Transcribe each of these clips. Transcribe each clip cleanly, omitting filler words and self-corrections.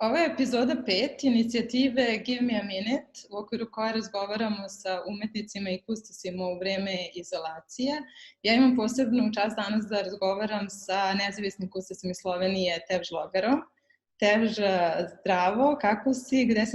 Ovo je epizoda 5 inicijative Give Me a Minute, u okviru koje razgovaramo sa umetnicima i kustosima u vreme izolacije. Ja imam posebnu čast danas da razgovaram sa nezavisnim kustosom iz Slovenije, Tevž Logarom. Tevž, zdravo, kako si, gde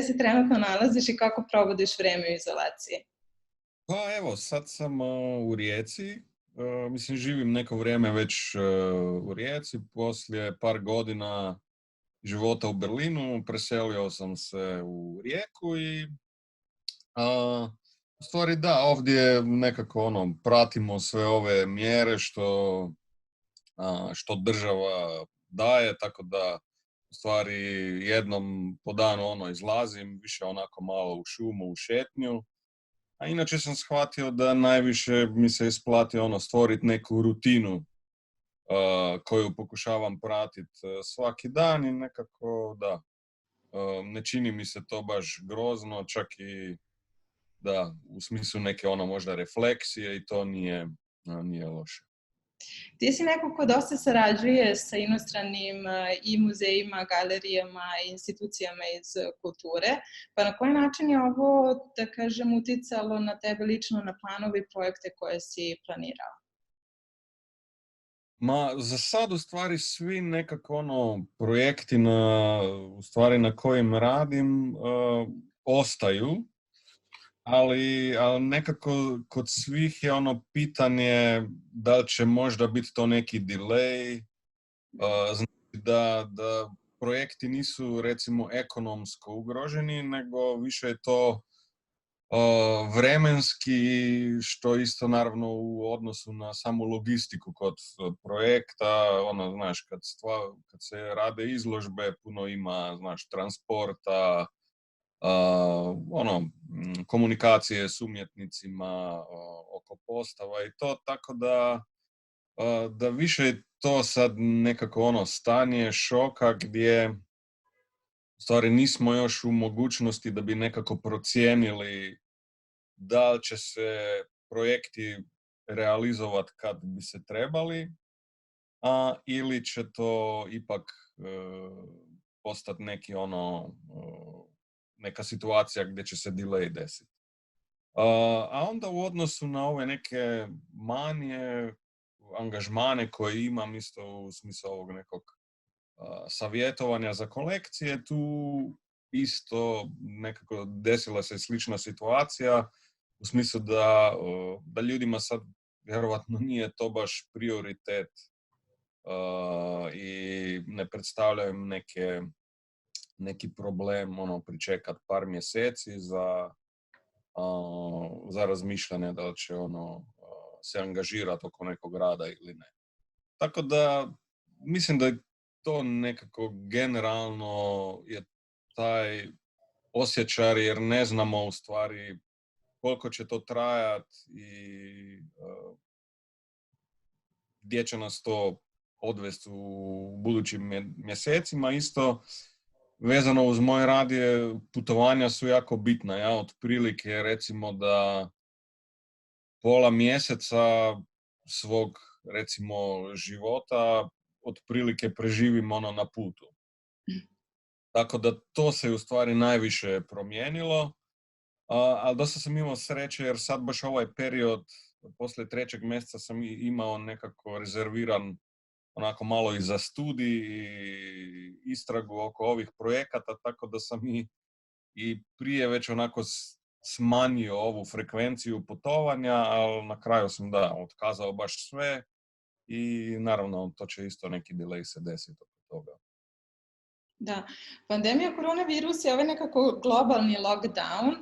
se trenutno nalaziš i kako provodiš vreme u izolaciji? Pa evo, sad sam u Rijeci. Mislim, živim neko vrijeme već u Rijeci. Poslije par godina života u Berlinu preselio sam se u Rijeku i u stvari da, ovdje nekako pratimo sve ove mjere što država daje, tako da u stvari jednom po danu izlazim, više onako malo u šumu, u šetnju. A inače sam shvatio da najviše mi se isplati stvoriti neku rutinu koju pokušavam pratiti svaki dan i nekako da, ne čini mi se to baš grozno, čak i da, u smislu neke možda refleksije i to nije loše. Ti si neko ko dosta sarađuje sa inostranim i muzejima, galerijama i institucijama iz kulture, pa na koji način je ovo, da kažem, uticalo na tebe lično, na planove i projekte koje si planirao? Ma, za sad u stvari svi nekako projekti na kojim radim ostaju, ali nekako kod svih je pitanje da li će možda biti to neki delay, znači da projekti nisu recimo ekonomsko ugroženi, nego više je to vremenski, što isto naravno u odnosu na samu logistiku kod projekta, znaš, kad se rade izložbe, puno ima, znaš, transporta, komunikacije s umjetnicima oko postava i to, tako da više je to sad nekako stanje šoka gdje u stvari nismo još u mogućnosti da bi nekako procijenili da li će se projekti realizovati kad bi se trebali, ili će to ipak postati neki neka situacija gdje će se delay desiti. A onda u odnosu na ove neke manje angažmane koje imam isto u smislu ovog nekog savjetovanja za kolekcije, tu isto nekako desila se slična situacija u smislu da ljudima sad vjerovatno nije to baš prioritet i ne predstavljaju neki problem pričekat par mjeseci za razmišljanje da li će se angažirati oko nekog rada ili ne. Tako da mislim da je to nekako generalno je taj osjećaj, jer ne znamo u stvari koliko će to trajati i gdje će nas to odvesti u budućim mjesecima. Isto vezano uz moj rad je putovanja su jako bitna. Ja otprilike recimo da pola mjeseca svog recimo života otprilike preživim na putu. Tako da to se u stvari najviše promijenilo, ali dosta sam imao sreće jer sad baš ovaj period poslije 3. mjeseca sam imao nekako rezerviran onako malo i za studij i istragu oko ovih projekata, tako da sam i prije već onako smanjio ovu frekvenciju putovanja, ali na kraju sam otkazao baš sve i naravno to će isto neki delay se desiti oko toga. Da, pandemija koronavirusa je ovaj nekako globalni lockdown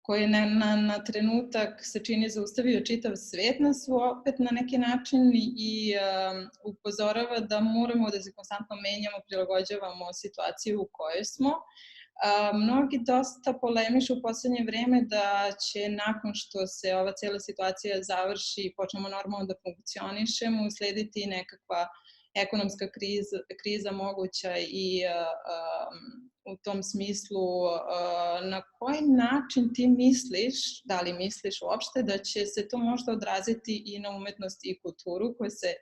koji na trenutak se čini zaustavio čitav svijet, nas opet na neki način i upozorava da moramo da se konstantno menjamo, prilagođavamo situaciju u kojoj smo. Mnogi dosta polemišu u poslednje vreme da će nakon što se ova cijela situacija završi i počnemo normalno da funkcionišemo, uslediti nekakva ekonomska kriza moguća i u tom smislu na koji način ti misliš, da li misliš uopšte da će se to možda odraziti i na umetnost i kulturu koje se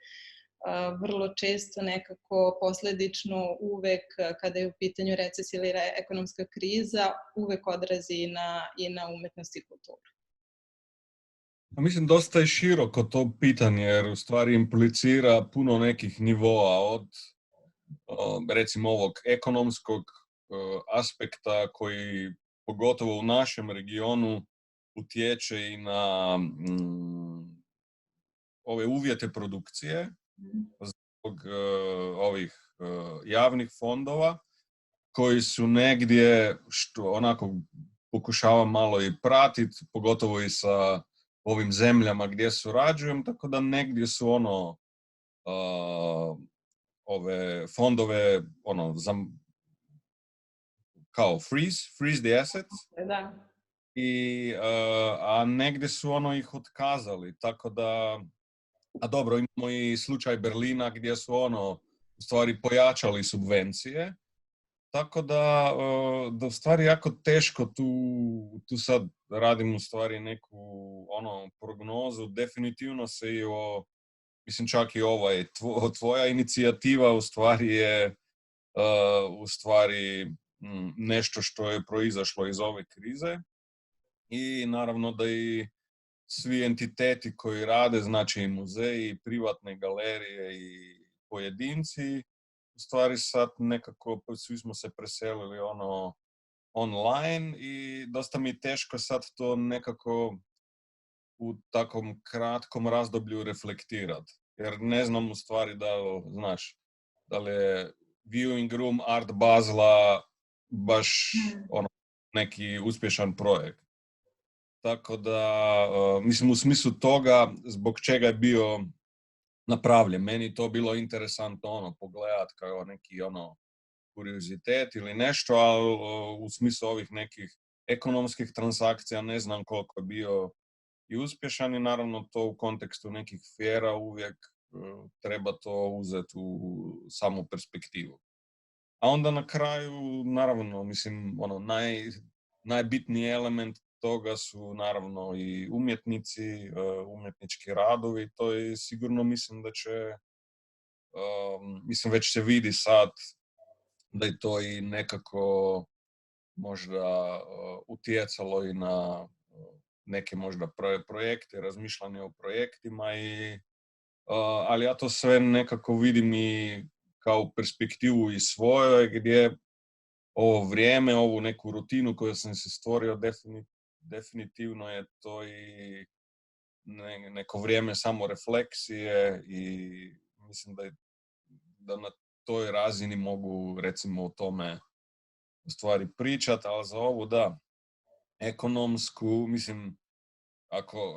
vrlo često nekako posledično uvek kada je u pitanju recesija ili ekonomska kriza, uvek odrazi i na umetnost i kulturu. Mislim, dosta je široko to pitanje, jer u stvari implicira puno nekih nivoa, od recimo ovog ekonomskog aspekta koji pogotovo u našem regionu utječe i na ove uvjete produkcije zbog ovih javnih fondova koji su negdje, što onako pokušavam malo i pratiti, pogotovo i sa ovim zemljama gdje surađujem, tako da negdje su ove fondove kao freeze the assets. Da. A negdje su ih otkazali, tako da, a dobro, imamo i slučaj Berlina gdje su u stvari pojačali subvencije, tako da u stvari jako teško tu sad radim u stvari neku prognozu. Definitivno se i mislim čak i tvoja inicijativa u stvari je nešto što je proizašlo iz ove krize. I naravno da i svi entiteti koji rade, znači i muzeji, privatne galerije i pojedinci, u stvari sad nekako svi smo se preselili online i dosta mi je teško sad to nekako u takvom kratkom razdoblju reflektirati. Jer ne znam u stvari da li je Viewing Room Art Basla baš neki uspješan projekt. Tako da, mislim, u smislu toga zbog čega je bio napravljen. Meni to bilo interesantno pogledati kao neki kuriozitet ili nešto, ali u smislu ovih nekih ekonomskih transakcija ne znam koliko je bio i uspješan i naravno to u kontekstu nekih fjera uvijek treba to uzeti u samu perspektivu. A onda na kraju, naravno, mislim, najbitniji element toga su naravno i umjetnici, umjetnički radovi. To je sigurno, mislim da će, već se vidi sad da je to i nekako možda utjecalo i na neke možda projekte, razmišljanje o projektima, ali ja to sve nekako vidim i kao perspektivu i svojoj, gdje ovo vrijeme, ovu neku rutinu koju sam se stvorio, definitivno je to i neko vrijeme samo refleksije i mislim da na toj razini mogu recimo o tome u stvari pričati, ali za ovu ekonomsku, mislim,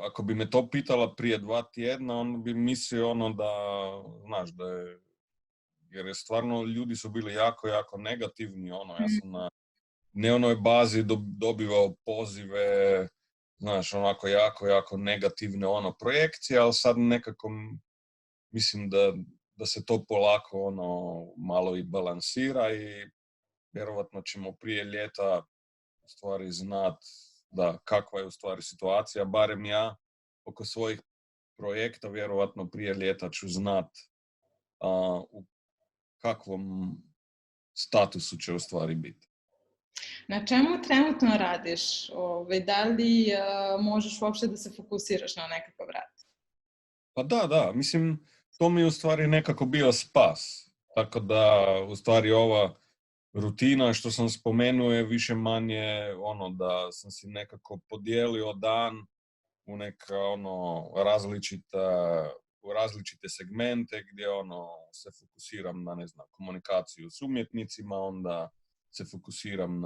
ako bi me to pitala prije 2 tjedna, on bi mislio da, znaš, da je, jer je stvarno ljudi su bili jako, jako negativni, ja sam na dnevnoj bazi dobivao pozive, znaš, onako jako, jako negativne projekcije, ali sad nekako mislim da se to polako malo i balansira i vjerovatno ćemo prije ljeta u stvari znati kakva je u stvari situacija, barem ja oko svojih projekta vjerovatno prije ljeta ću znati u kakvom statusu će u stvari biti. Na čemu trenutno radiš? Da li možeš uopšte da se fokusiraš na nekakav rad? Pa da, mislim, to mi je u stvari nekako bio spas. Tako da, u stvari, ova rutina što sam spomenuo je više manje da sam si nekako podijelio dan u neka različite segmente gdje se fokusiram na, ne znam, komunikaciju s umjetnicima, onda se fokusiram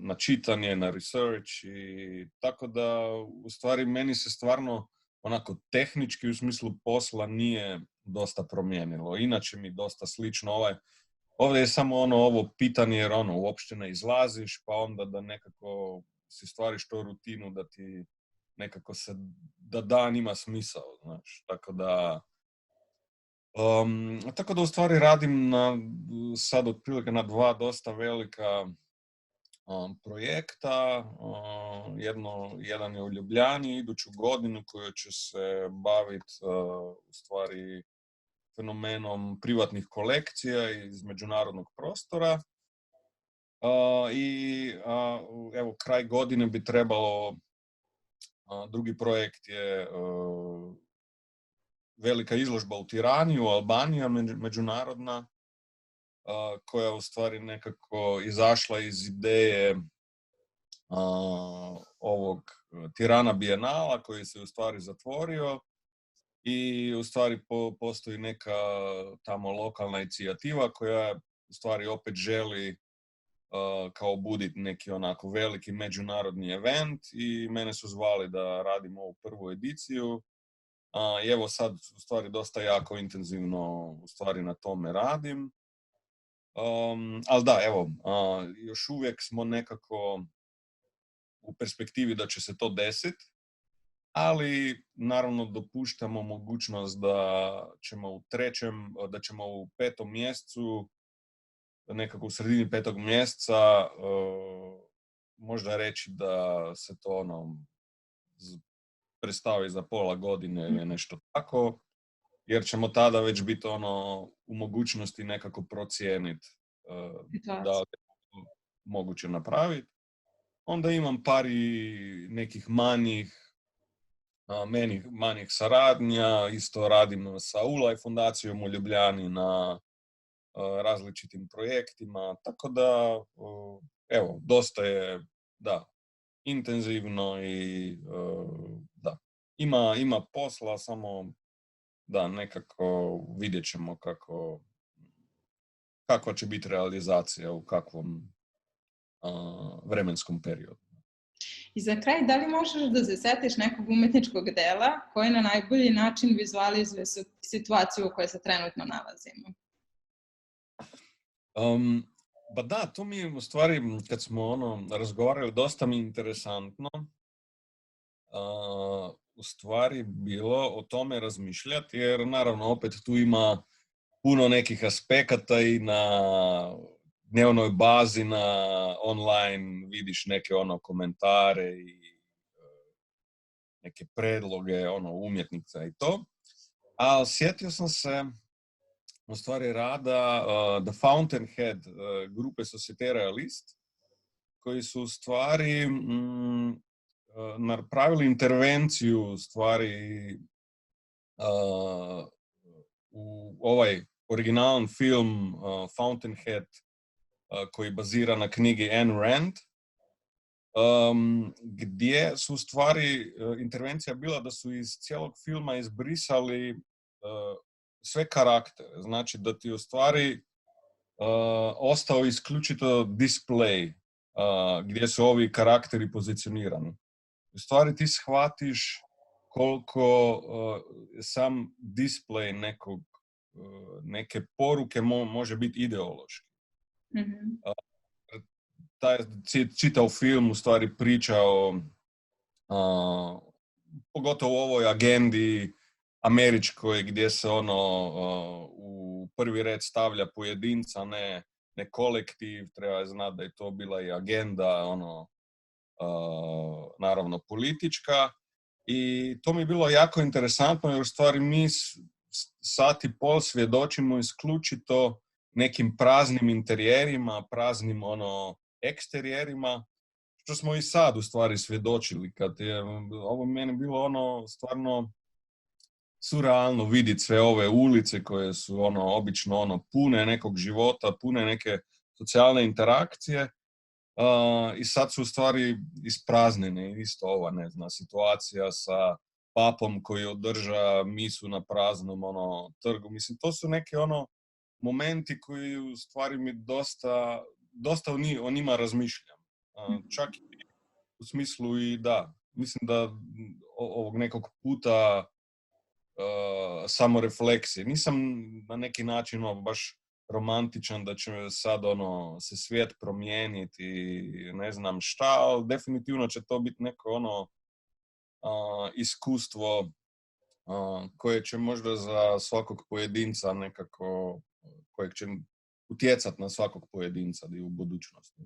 na čitanje, na research i tako da u stvari meni se stvarno onako tehnički u smislu posla nije dosta promijenilo. Inače mi dosta slično ovdje je samo ovo pitanje jer uopšte ne izlaziš pa onda da nekako si stvariš to rutinu da ti nekako da dan ima smisao, znaš, tako da u stvari radim sad otprilike na 2 dosta velika projekta. Jedan je u Ljubljani iduću godinu koji će se baviti u stvari fenomenom privatnih kolekcija iz međunarodnog prostora. Evo, kraj godine bi trebalo, drugi projekt je velika izložba u Tirani, u Albaniji, međunarodna, koja u stvari nekako izašla iz ideje ovog Tirana Bienala koji se u stvari zatvorio i u stvari postoji neka tamo lokalna inicijativa koja u stvari opet želi kao buditi neki onako veliki međunarodni event i mene su zvali da radim ovu prvu ediciju. I evo sad u stvari dosta jako intenzivno u stvari na tome radim. Ali da, evo, još uvijek smo nekako u perspektivi da će se to desiti, ali naravno dopuštamo mogućnost da ćemo u 5. mjesecu, nekako u sredini 5. mjeseca, možda reći da se to predstavi za pola godine ili nešto tako, jer ćemo tada već biti u mogućnosti nekako procijeniti da li je moguće napraviti. Onda imam par nekih manjih saradnja, isto radim sa ULAJ fondacijom u Ljubljani na različitim projektima, tako da, evo, dosta je, da, intenzivno i da, ima posla, samo da, nekako vidjet ćemo kakva će biti realizacija u kakvom vremenskom periodu. I za kraj, da li možeš da se setiš nekog umetničkog dela koji na najbolji način vizualizuje situaciju u kojoj se trenutno nalazimo? Ba da, to mi je u stvari, kad smo razgovarali, dosta mi interesantno u stvari bilo o tome razmišljati, jer naravno opet tu ima puno nekih aspekata i na dnevnoj bazi, na online vidiš neke komentare i neke predloge umjetnica i to. Ali sjetio sam se u stvari rada The Fountainhead grupe Societe Realist, koji su u stvari napravili intervenciju u stvari u ovaj originalan film Fountainhead koji bazira na knjigi Ayn Rand, gdje su u stvari intervencija bila da su iz cijelog filma izbrisali sve karaktere. Znači da ti u stvari ostao isključito display gdje su ovi karakteri pozicionirani. U stvari ti shvatiš koliko sam display neke poruke može biti ideološki. Mm-hmm. Taj čitav film u stvari priča o pogotovo u ovoj agendi američkoj gdje se u prvi red stavlja pojedinca, ne kolektiv. Treba znati da je to bila i agenda naravno politička, i to mi je bilo jako interesantno jer u stvari mi sat i pol svjedočimo isključito nekim praznim interijerima, praznim eksterijerima, što smo i sad u stvari svjedočili, kad je ovo meni bilo stvarno surrealno vidjeti sve ove ulice koje su obično pune nekog života, pune neke socijalne interakcije, i sad su u stvari ispraznjene. Isto ova, ne znam, situacija sa papom koji održa misu na praznom trgu. Mislim, to su neke momenti koji u stvari mi dosta o njima razmišljam. Čak i u smislu i da, mislim da ovog nekog puta samorefleksije. Nisam na neki način baš romantičan da će sad se svijet promijeniti i ne znam šta, ali definitivno će to biti neko iskustvo koje će možda za svakog pojedinca nekako, kojeg će utjecati na svakog pojedinca i u budućnosti.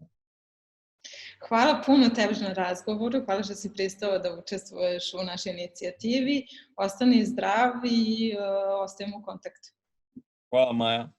Hvala puno tebi na razgovoru, hvala što si pristao da učestvuješ u našoj inicijativi. Ostani zdrav i ostajemo u kontaktu. Hvala, Maja.